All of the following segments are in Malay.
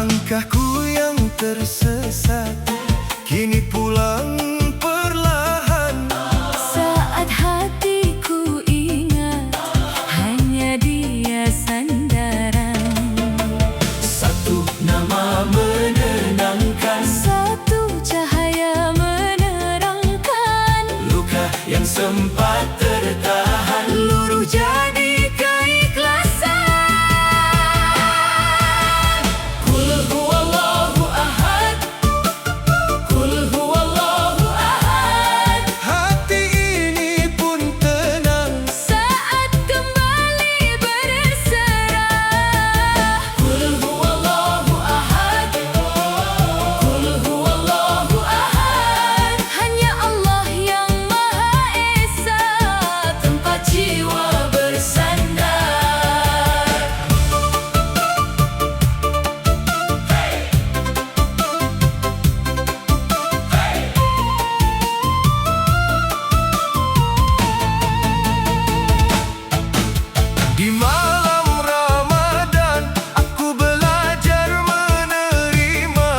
Langkahku yang tersesat kini pulang perlahan. Saat hatiku ingat hanya dia sandaran. Satu nama menenangkan, Satu cahaya menerangkan. luka yang sempat tertahan luruh jadi keikhlasan. Qul huwallahu ahad, Qul huwallahu ahad. Hati ini pun tenang Saat kembali berserah. Qul huwallahu ahad, Qul huwallahu ahad. Hanya Allah yang Maha Esa, tempat jiwa bersandar. Di malam Ramadan aku belajar menerima.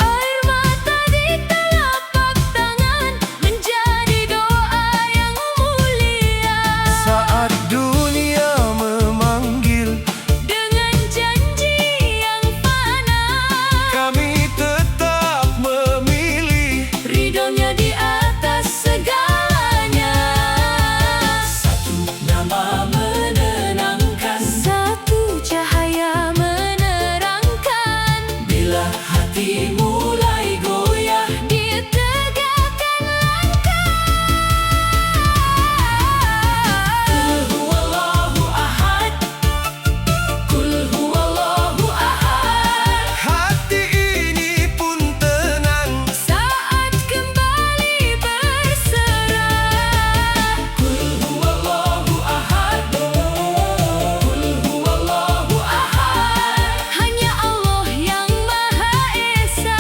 Air mata di telapak tangan menjadi doa yang mulia. Saat dunia memanggil, Dengan janji yang fana, kami tetap memilih ridhonya di atas segalanya. satu nama menenangkan. Satu cahaya menerangkan. Bila hati mulai goyah, Dia tegakkan langkah. Qul huwallahu ahad, Qul huwallahu ahad. Hati ini pun tenang Saat kembali berserah. Qul huwallahu ahad, Qul huwallahu ahad. Hanya Allah yang Maha Esa,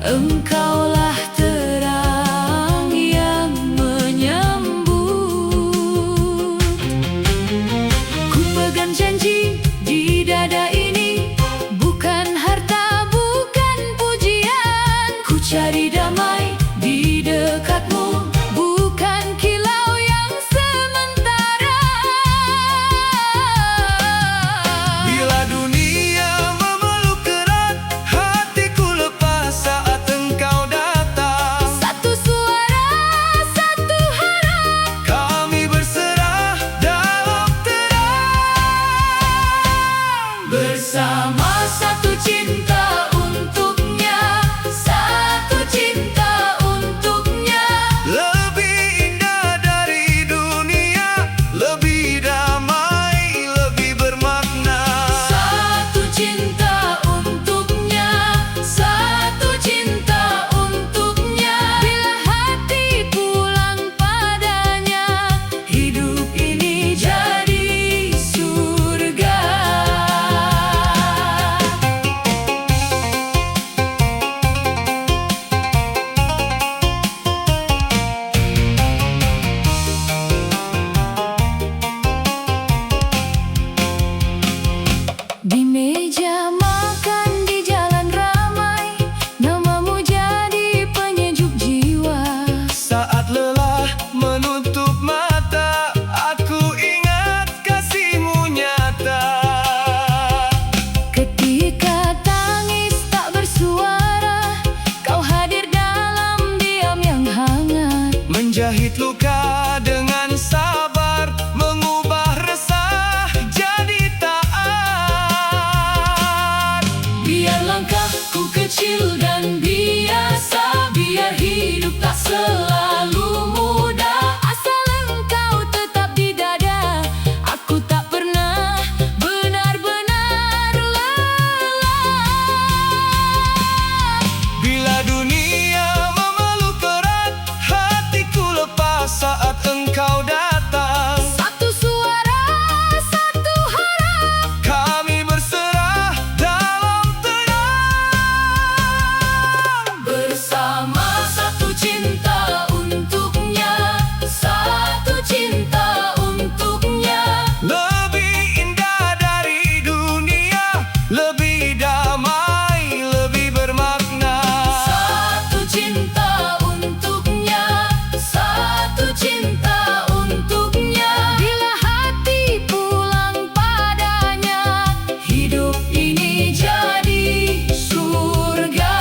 Engkaulah terang yang menyambut. Ku pegang janji di dada ini, bukan harta, bukan pujian. Ku cari damai di dekatmu, bukan kilau yang sementara. Bila dunia memeluk erat, hatiku lepas saat engkau datang. Satu suara, satu harap, Kami berserah dalam terang. bersama satu cinta untuknya, satu cinta untuknya. Lebih indah dari dunia, lebih damai, lebih bermakna. Satu cinta untuknya, satu cinta untuknya. Bila hati pulang padanya, hidup ini jadi surga. Di meja makan di jalan ramai, namamu jadi penyejuk jiwa. Saat lelah menutup mata, aku ingat kasihmu nyata. Ketika tangis tak bersuara, kau hadir dalam diam yang hangat. Menjahit luka dengan sabar, mengubah resah jadi taat. Biar langkahku kecil dan biasa, biar hidup tak selalu mudah. Asal engkau tetap di dada, aku tak pernah benar-benar lelah. Bila dunia memeluk erat, hatiku lepas saat engkau datang. Satu suara, satu harap, Kami berserah dalam terang. bersama satu cinta untuknya, satu cinta untuknya. Lebih indah dari dunia, lebih damai, lebih bermakna. Satu cinta untuknya, satu cinta untuknya. Bila hati pulang padanya, hidup ini jadi surga.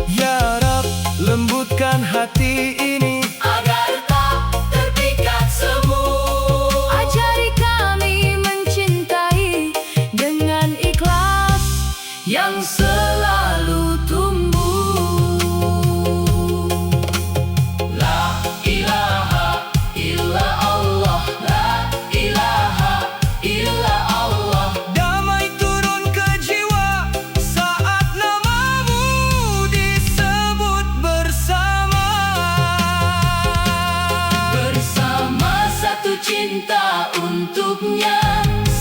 Ya Rab, lembutkan hati ini, Agar tak terpikat semu. Ajari kami mencintai dengan ikhlas yang selalu tumbuh. La ilaha illa Allah, la ilaha illa Allah. damai turun ke jiwa saat namamu disebut bersama. Bersama satu cinta untuknya,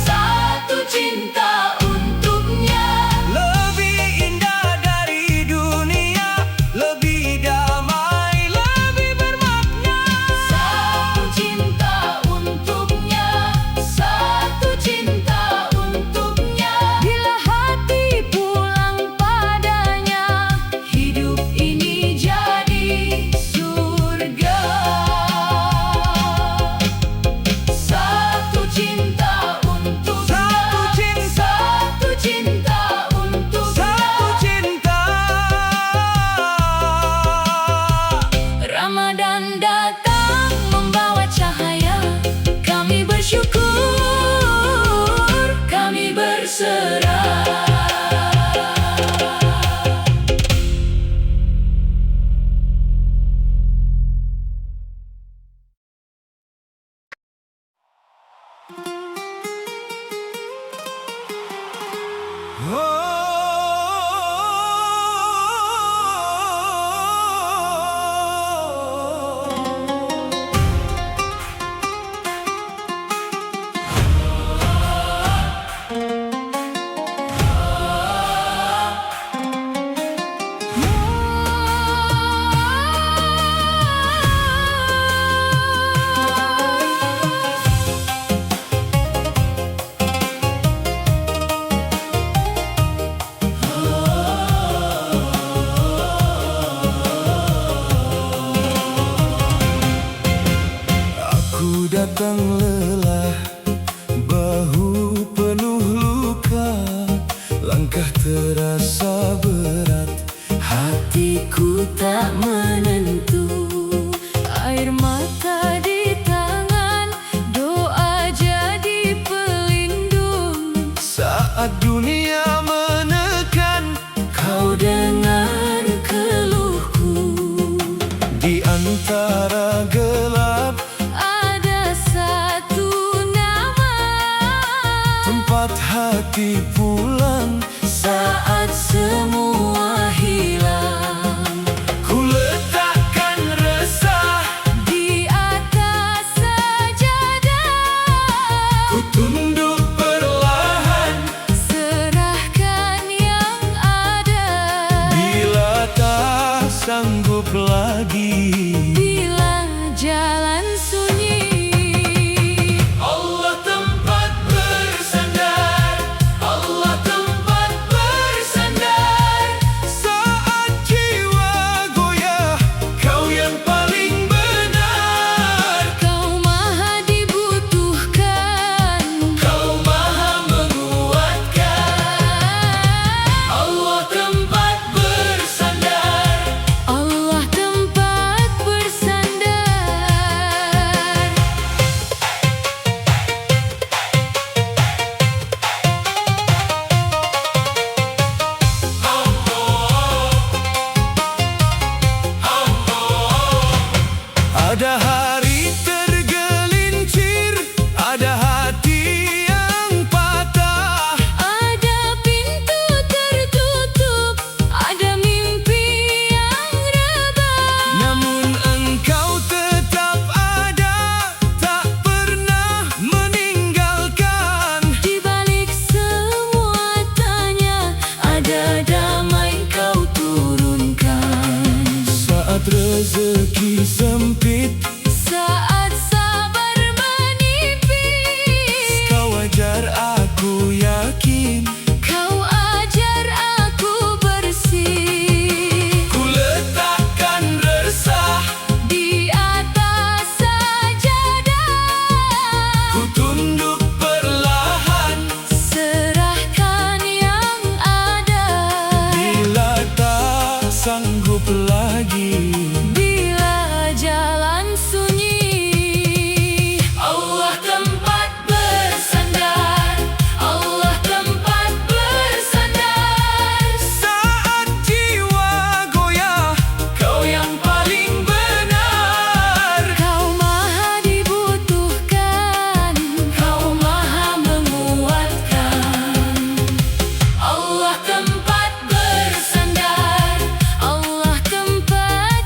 satu cinta untuknya. Lebih indah terasa berat, Hatiku tak menentu, air mata di tangan, doa jadi pelindung. saat dunia menekan. Kau dengar keluhku, Di antara gelap, ada satu nama, tempat hati pulang. saat semua hilang. Ku letakkan resah, Di atas sajadah, ku tunduk perlahan. serahkan yang ada. Bila tak sanggup lagi, Bila jalan sunyi, Allah tempat bersandar, Allah tempat bersandar. Saat jiwa goyah, Kau yang paling benar. Kau maha dibutuhkan, Kau maha menguatkan. Allah tempat bersandar, Allah tempat bersandar. ada hari tergelincir, ada hati yang patah. Ada pintu tertutup, ada mimpi yang rebah. Namun Engkau tetap ada, tak pernah meninggalkan. Di balik semua tanya, ada damai Kau turunkan. Saat rezeki sempit, Saat sabar menipis, Kau ajar aku yakin. Kau ajar aku bersih. Ku letakkan resah, Di atas sajadah, ku tunduk perlahan. serahkan yang ada. Bila tak sanggup lagi, Bila jalan sunyi, Allah tempat bersandar, Allah tempat bersandar. saat jiwa goyah, Kau yang paling benar. Kau maha dibutuhkan, Kau maha menguatkan. Allah tempat bersandar, Allah tempat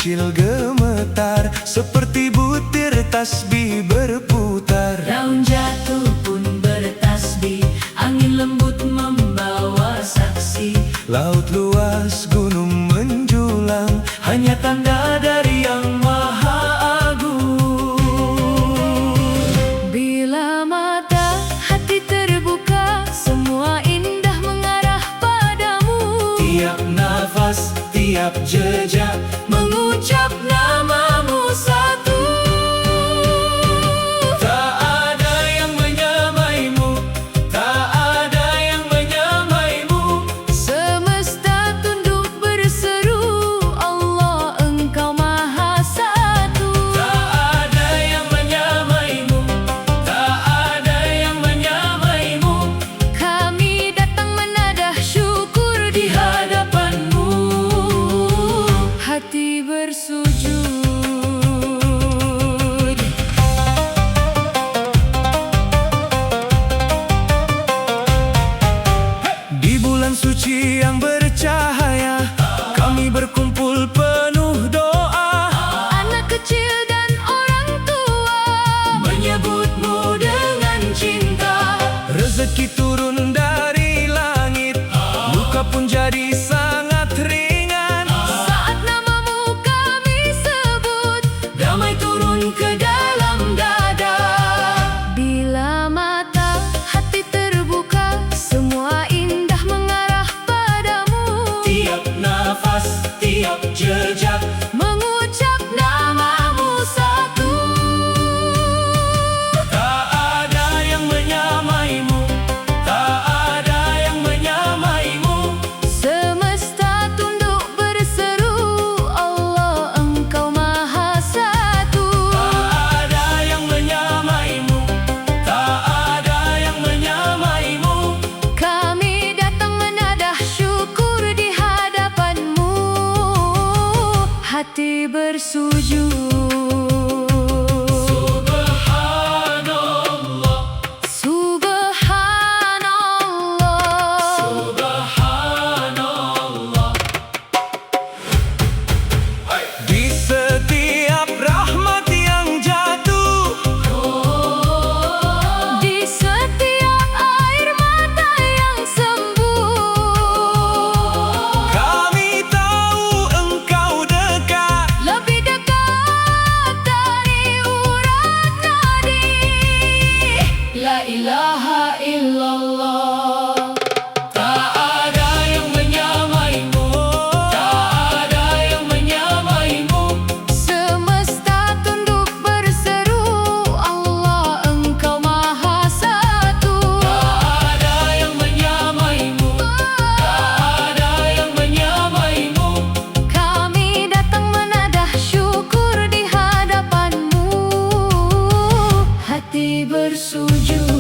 kecil gemetar, seperti butir tasbih berputar. Daun jatuh pun bertasbih, angin lembut membawa saksi. Laut luas, gunung menjulang, hanya tanda dari Yang Maha Agung. Bila mata hati terbuka, semua indah mengarah padamu. Tiap nafas, tiap jejak Mengucap namamu satu. tak ada yang menyamaimu, tak ada yang menyamaimu. Semesta tunduk berseru, Allah Engkau Maha Satu. Tak ada yang menyamaimu, tak ada yang menyamaimu. Kami datang menadah syukur di hadapanmu, hati bersujud. Di bulan suci yang bercahaya, kami berkumpul penuh doa, Anak kecil dan orang tua menyebutmu dengan cinta. Rezeki turun dari langit, luka pun jadi sangat ringan. saat namamu kami sebut, Damai turun ke dalam dada. bila mata hati terbuka, semua indah mengarah padamu. Tiap nafas, tiap jejak Mengucap namamu satu. tak ada yang menyamaimu, tak ada yang menyamaimu. Semesta tunduk berseru, Allah Engkau Maha Satu. Tak ada yang menyamaimu, tak ada yang menyamaimu. Kami datang menadah syukur di hadapanmu, hati bersujud. Subhanallah, Subhanallah, Subhanallah. Di setiap rahmat yang jatuh, di setiap air mata yang sembuh, kami tahu Engkau dekat. lebih dekat dari urat nadi. La ilaha illallah. Tak ada yang menyamaimu, tak ada yang menyamaimu. Semesta tunduk berseru, Allah Engkau Maha Satu. Tak ada yang menyamaimu, tak ada yang menyamaimu. Kami datang menadah syukur di hadapanmu, hati bersujud.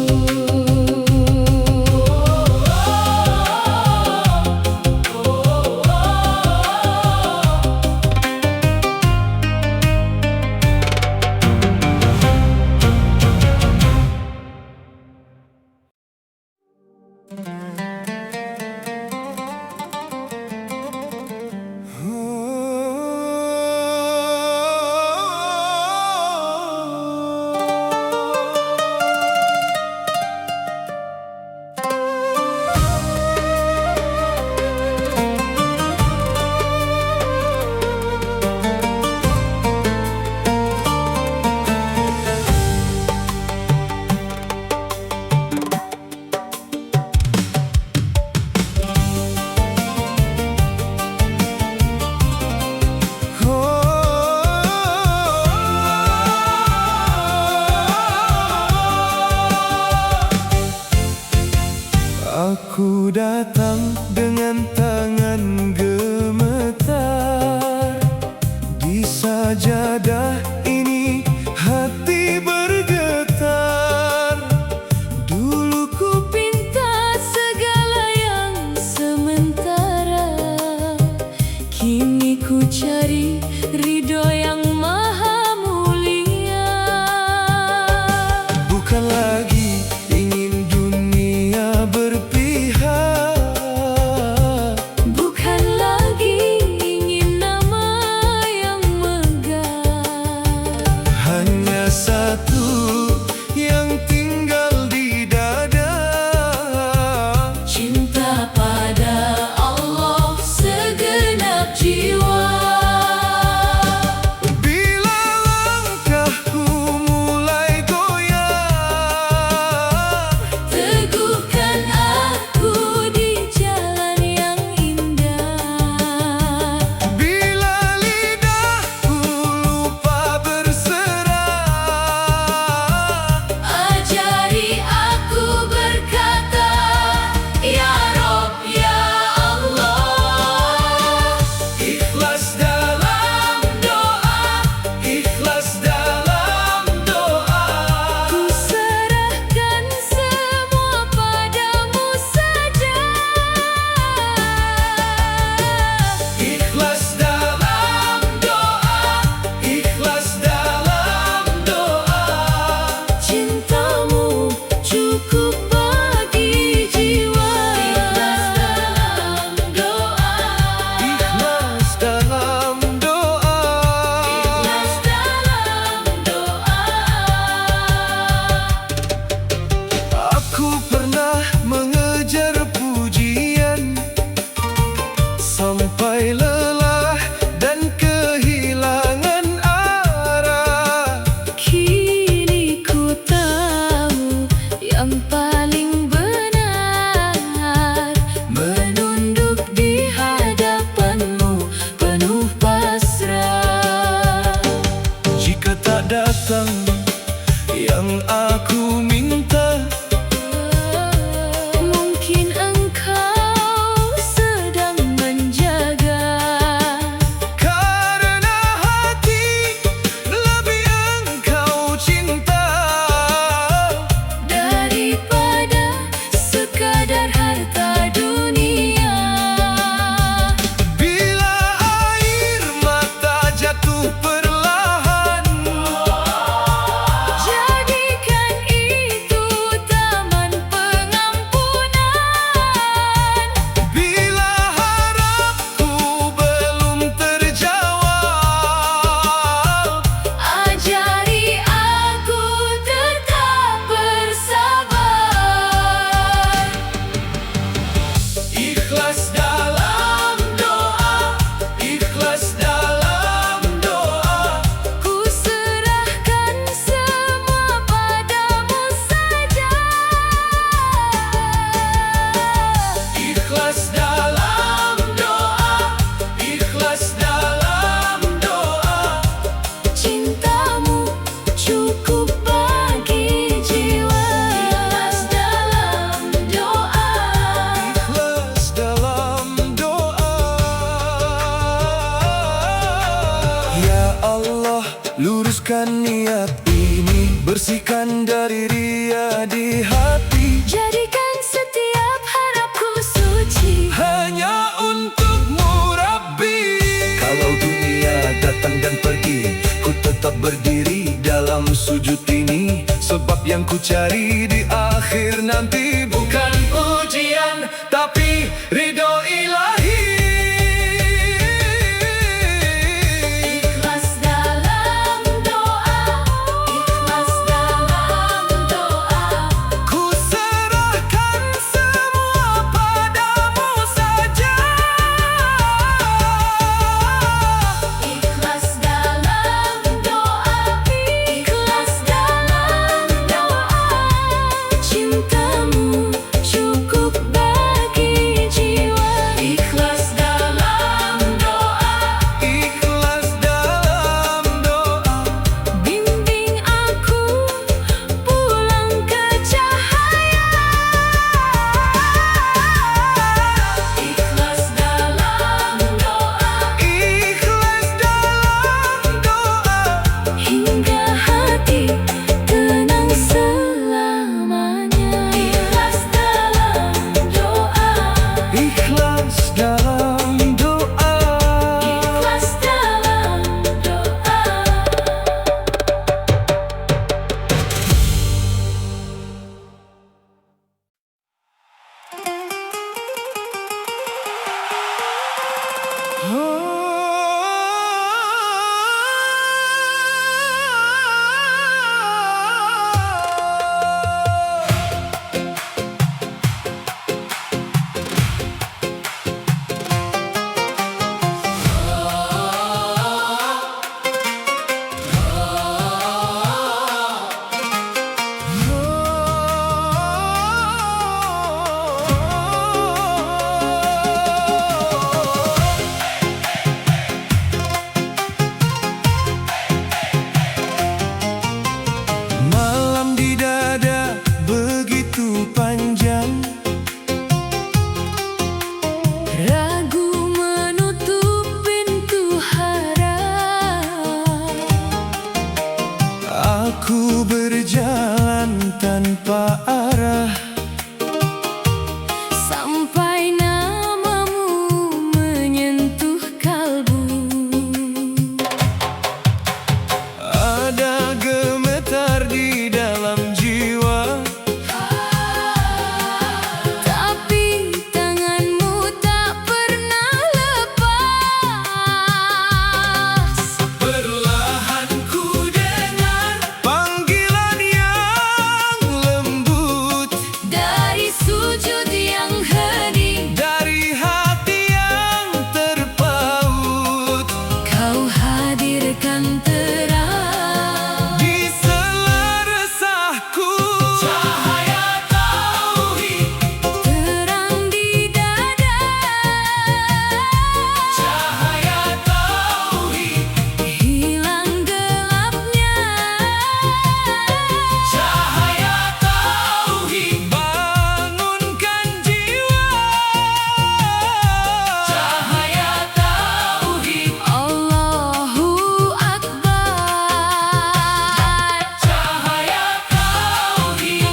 Aku datang dengan tangan gemetar, di sajadah ini hati bergetar. Dulu ku pinta segala yang sementara, kini ku cari ridho yang maha mulia. Bukan lagi ingin dunia berpihak, Bukan lagi ingin nama yang Luruskan niat ini, bersihkan dari ria di hati. Jadikan setiap harapku suci Hanya untukmu Rabbi. Kalau dunia datang dan pergi, ku tetap berdiri dalam sujud ini. Sebab yang ku cari di akhir nanti bukan pujian, tapi ridho ilahi. Ikhlas dalam doa, ikhlas dalam doa. Ku serahkan semua padamu saja. Ikhlas dalam doa, ikhlas dalam doa. Cintamu cukup bagi jiwa. Ikhlas dalam doa, Ikhlas dalam doa. bimbing aku pulang ke cahaya. Ikhlas dalam doa, Ikhlas dalam doa. hingga hati tenang selamanya. Ikhlas dalam doa, Ikhlas dalam doa. ikhlas dalam doa. Malam di dada begitu panjang, Ragu menutup pintu harap. aku berjalan tanpa arah. Sampai namamu menyentuh kalbu. Ada gemetar di dalam jiwa. Tapi tanganmu tak pernah lepas. Perlahan ku dengar panggilan yang lembut Dari sujud yang hening, dari hati yang terpaut. kau hadirkan terang Di sela resahku, cahaya tauhid, terang di dada. cahaya tauhid, Hilang gelapnya. cahaya tauhid, bangunkan jiwa. Cahaya tauhid, Allahu Akbar. cahaya tauhid.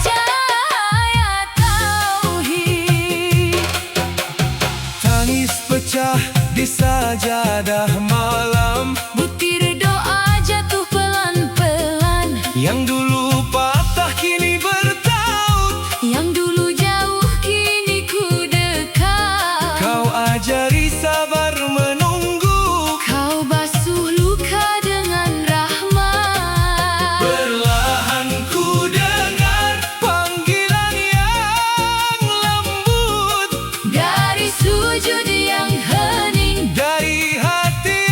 Cahaya tauhid. Tangis pecah di sajadah malam, Butir doa jatuh pelan-pelan. yang dulu patah kini bertaut. Yang dulu jauh kini ku dekat. Kau ajari sabar menunggu. Kau basuh luka dengan rahmat. Perlahan ku dengar panggilan yang lembut Dari sujud yang hening, dari hati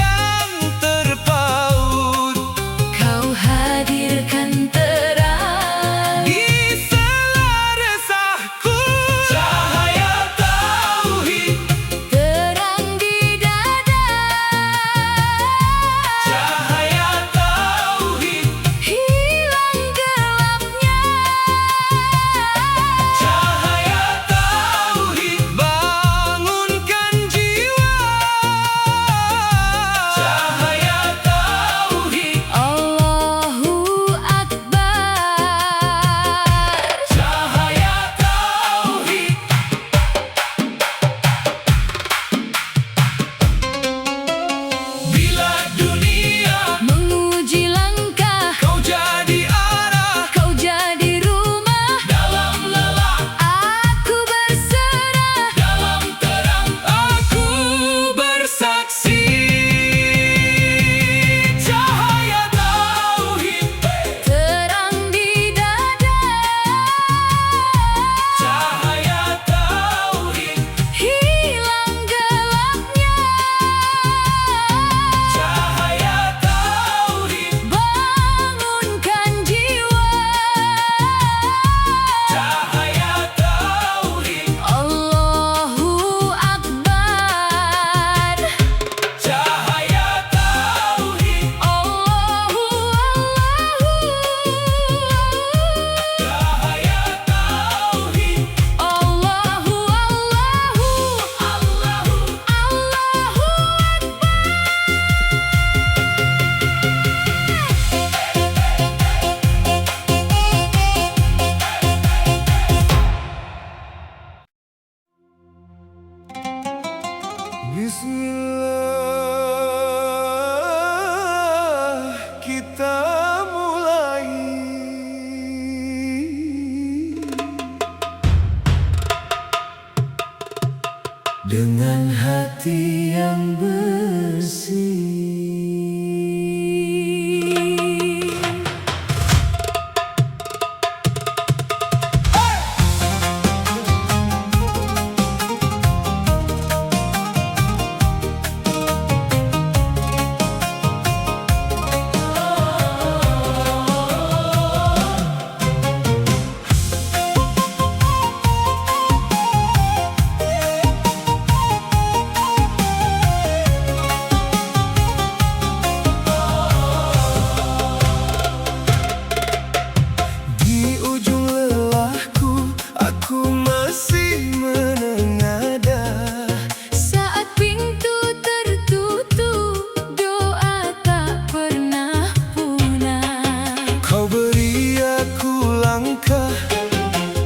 Bismillah, kita mulai dengan hati yang bersih.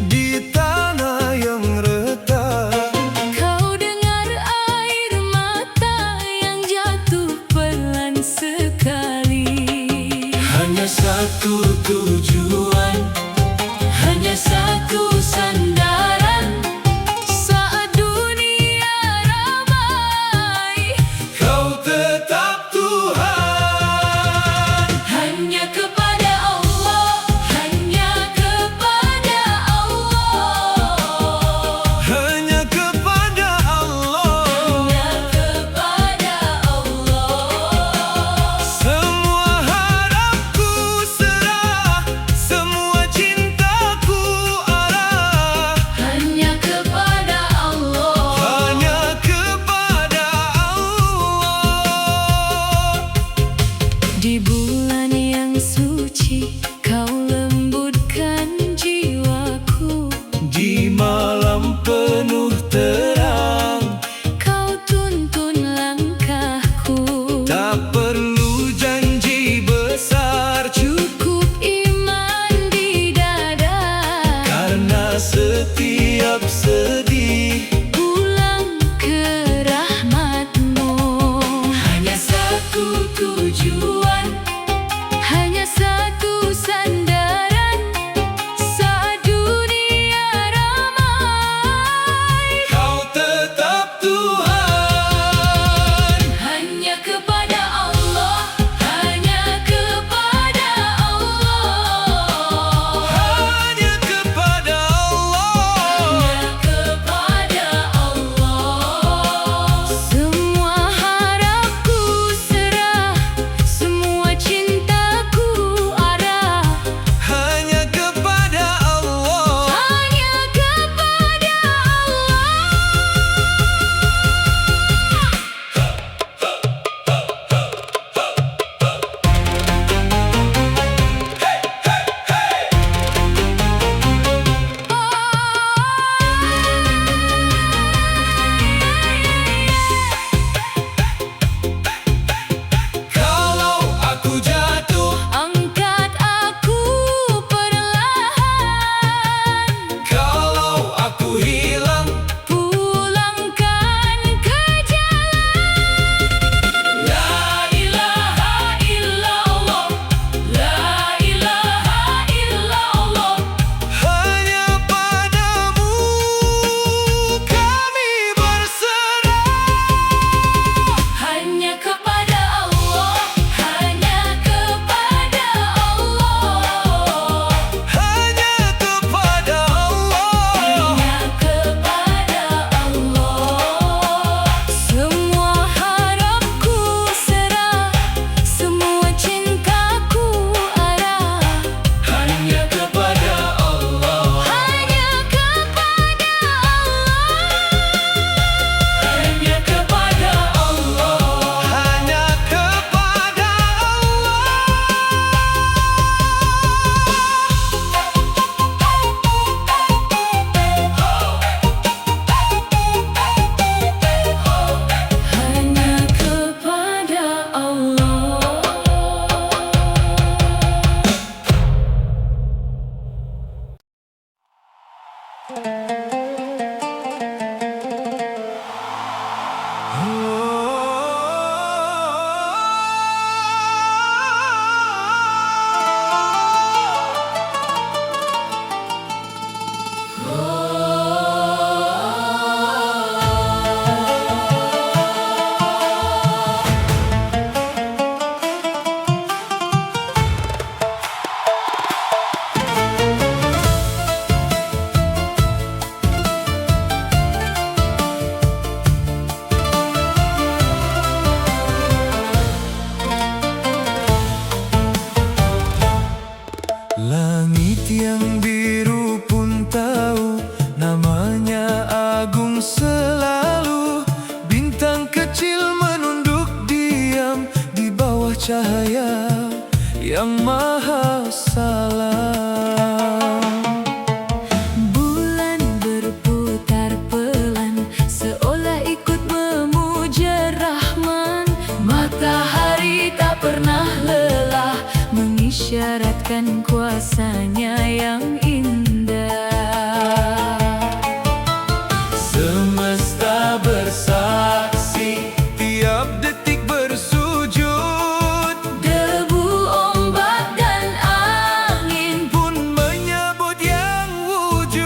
Di tanah yang retak, Kau dengar air mata yang jatuh pelan sekali. hanya satu tujuan, Hanya satu sandaran saat dunia ramai. kau tetap Tuhan. Hanya kepada Allah, hanya kepada Allah, Hanya kepada Allah, hanya kepada Allah. semua harapku serah, semua cintaku arah. Hanya kepada Allah, Hanya kepada Allah. di bulan yang suci kau lembutkan jiwaku. Di malam penuh terang, Kau tuntun langkahku. tak perlu janji besar, Cukup iman di dada. karena setiap sedih Pulang ke rahmat-Mu. Hanya satu tujuan, hanya satu sandaran saat dunia ramai. kau tetap Tuhan. Hanya kepada Allah, hanya kepada Allah, Hanya kepada Allah, hanya kepada cahaya yang maha salam. Bulan berputar pelan, seolah ikut memuja Rahman. Matahari tak pernah lelah, mengisyaratkan kuasanya yang indah. Semesta bersaksi, tiap detik bersujud. Debu, ombak, dan angin Pun menyebut yang wujud.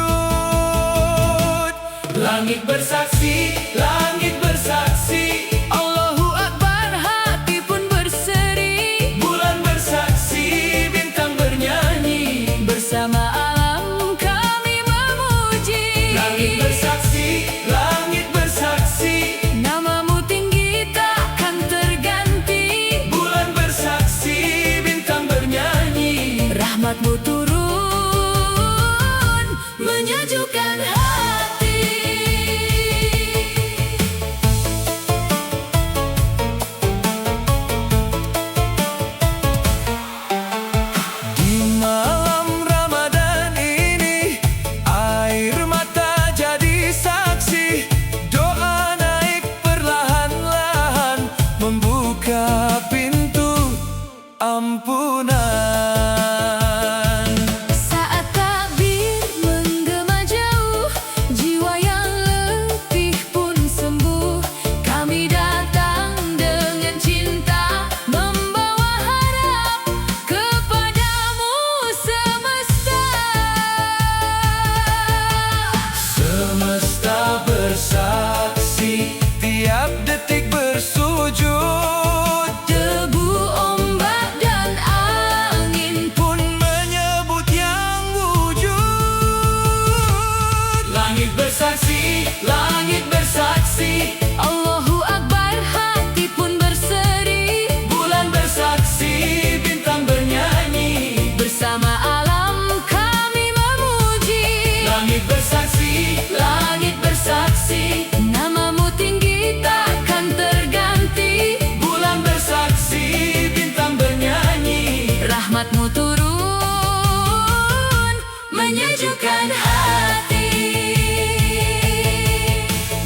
Langit bersaksi, langit bersaksi. Allahu Akbar, hati pun berseri. Bulan bersaksi, bintang bernyanyi. Bersama alam kami memuji. Langit bersaksi, langit bersaksi. Namamu tinggi takkan terganti. Bulan bersaksi, bintang bernyanyi. Rahmatmu turun, menyejukkan hati. Di malam Ramadan ini, air mata jadi saksi. Doa naik perlahan-lahan, membuka pintu ampunan. Saat takbir menggema jauh, jiwa yang letih pun sembuh. Kami datang dengan cinta, membawa harap kepadamu semesta. Semesta bersaksi, tiap detik bersujud. Debu, ombak, dan angin Pun menyebut yang wujud. Langit bersaksi, langit bersaksi. Allahu Akbar, hati pun berseri. Bulan bersaksi, bintang bernyanyi. Bersama alam kami memuji. Langit bersaksi, langit bersaksi. Namamu tinggi takkan terganti. Bulan bersaksi, bintang bernyanyi. Rahmatmu turun, menyejukkan hati.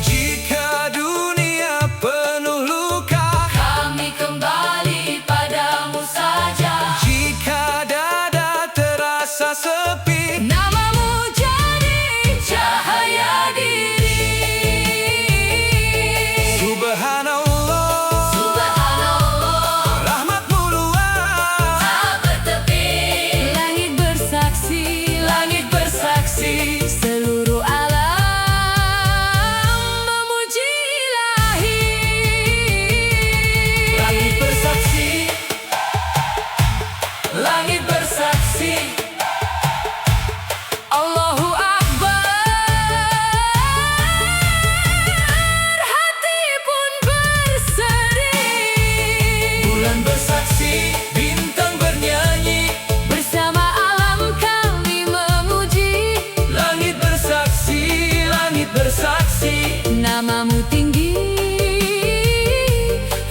Jika dunia penuh luka, Kami kembali padamu saja. jika dada terasa sepi, Namamu jadi cahaya diri. Subhanallah, Subhanallah, rahmatmu luas. tak bertepi. Langit bersaksi, Langit bersaksi, seluruh alam memuji Ilahi. langit bersaksi, langit bersaksi. Allahu Akbar, hati pun berseri. Bulan bersaksi, bintang bernyanyi. Bersama alam kami memuji. Langit bersaksi, langit bersaksi. Namamu tinggi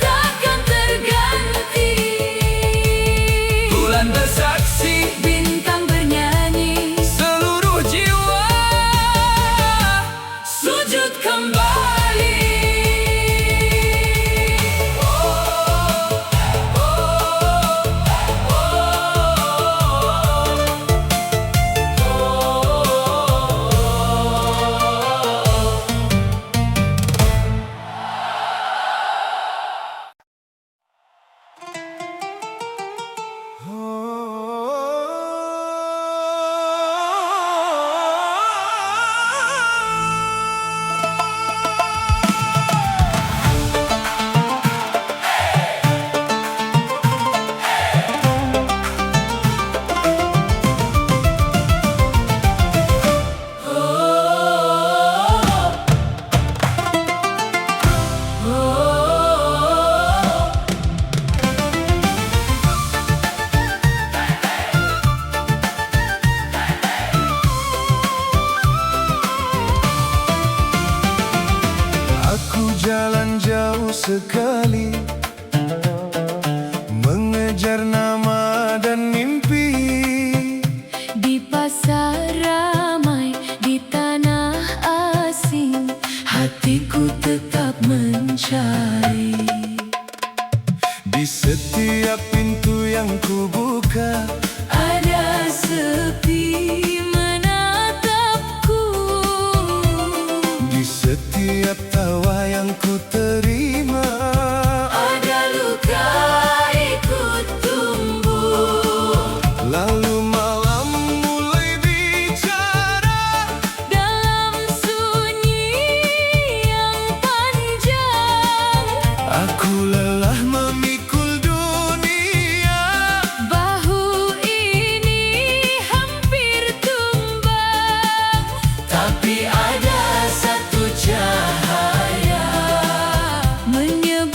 takkan terganti. Bulan bersaksi, Bintang bernyanyi, seluruh jiwa sujud kembali. Aku jalan jauh sekali Di setiap tawa yang ku terima, Ada luka ikut tumbuh. lalu malam mulai bicara. Dalam sunyi yang panjang, Aku lelah memikul dunia. bahu ini hampir tumbang. Tapi ada satu cahaya Menyebarkan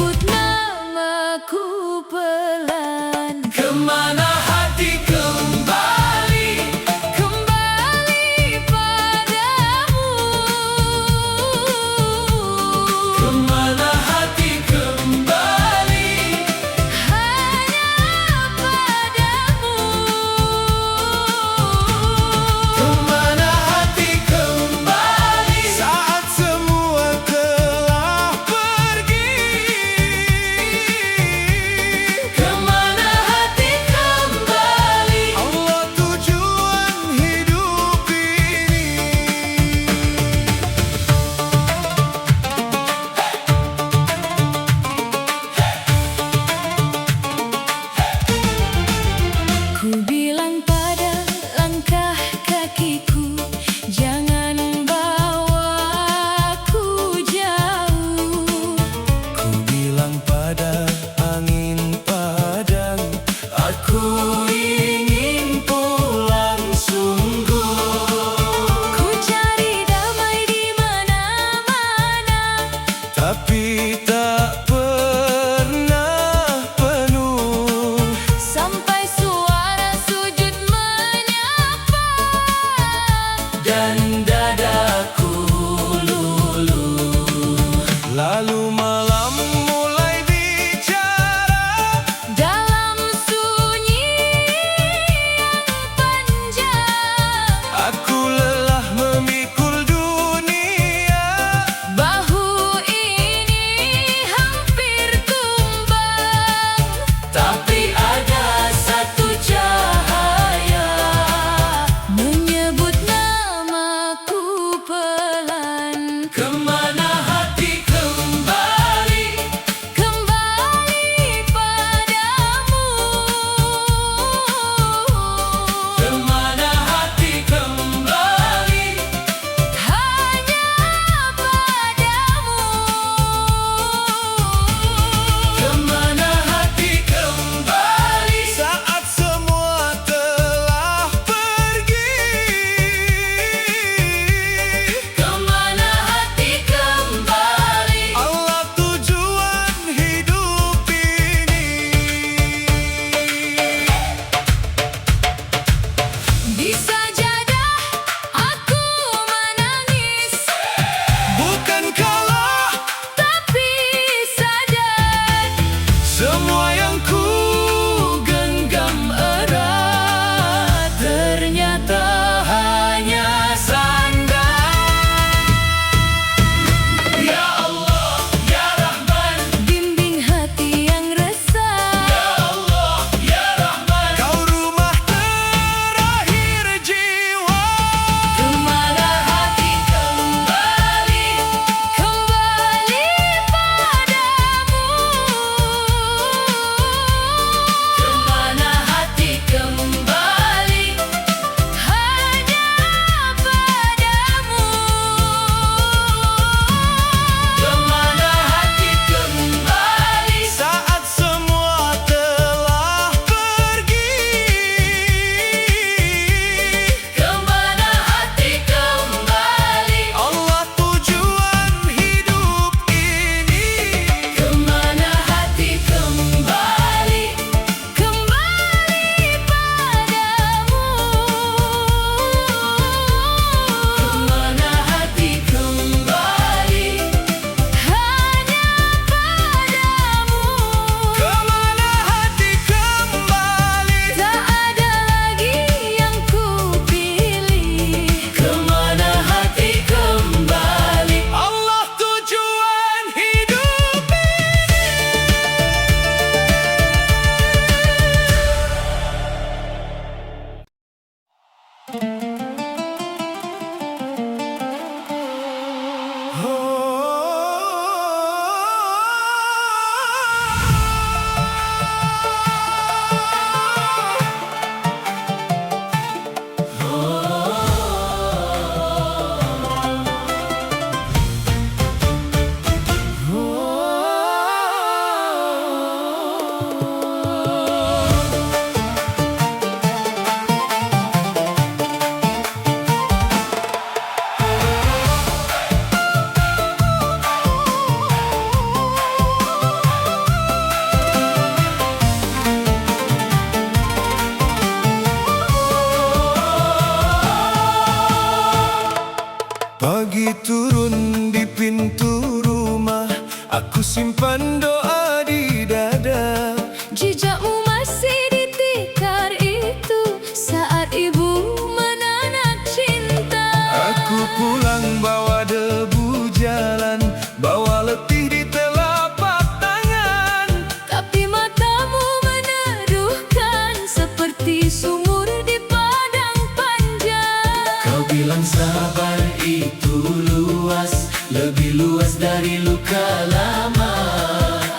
di pintu rumah, aku simpan doa di dada. Jejakmu masih di tikar itu saat ibu menanak cinta. Aku pulang bawa debu jalan, bawa letih di telapak tangan. Tapi matamu meneduhkan seperti sumur di padang panjang. Kau bilang sabar itu luas, lebih luas dari luka lama.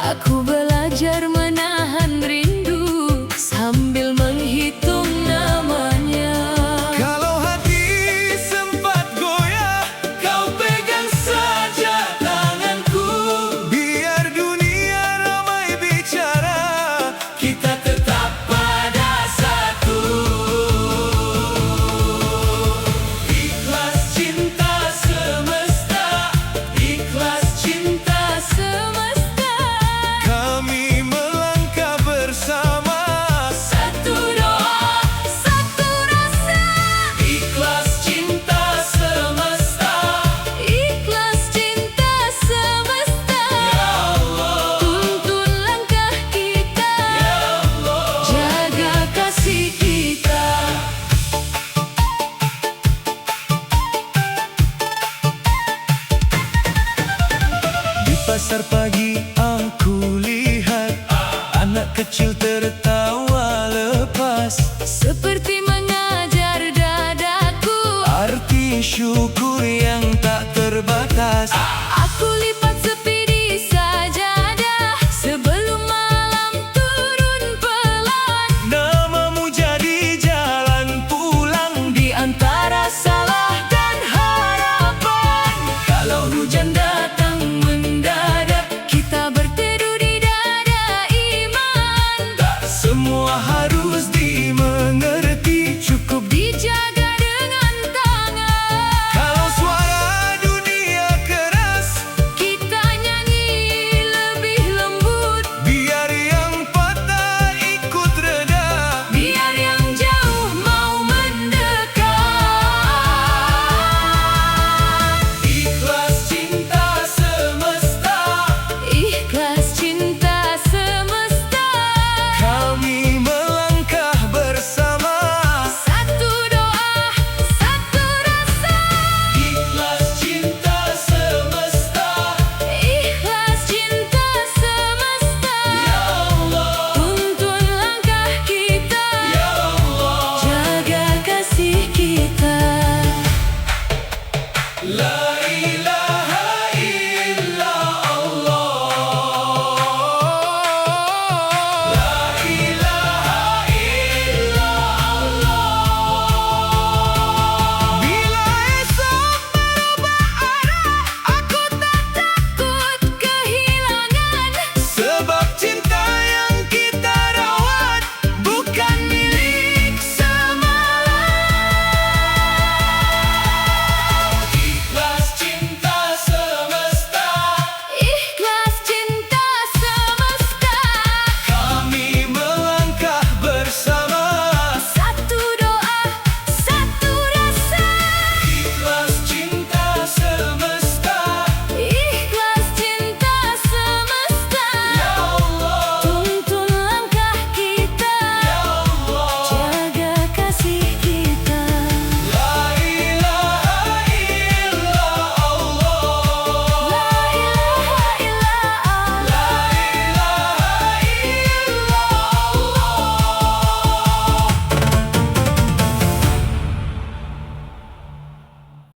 Aku belajar menahan rindu sambil menghitung namanya. Kalau hati sempat goyah, Kau pegang saja tanganku, biar dunia ramai bicara, kita tetap pada satu. Ikhlas cinta semesta, ikhlas cinta Semesta kami melangkah bersama. satu doa, satu rasa, ikhlas cinta semesta. ikhlas cinta semesta. Ya Allah, Tuntun langkah kita, ya Allah, jaga kasih kita. Di pasar pagi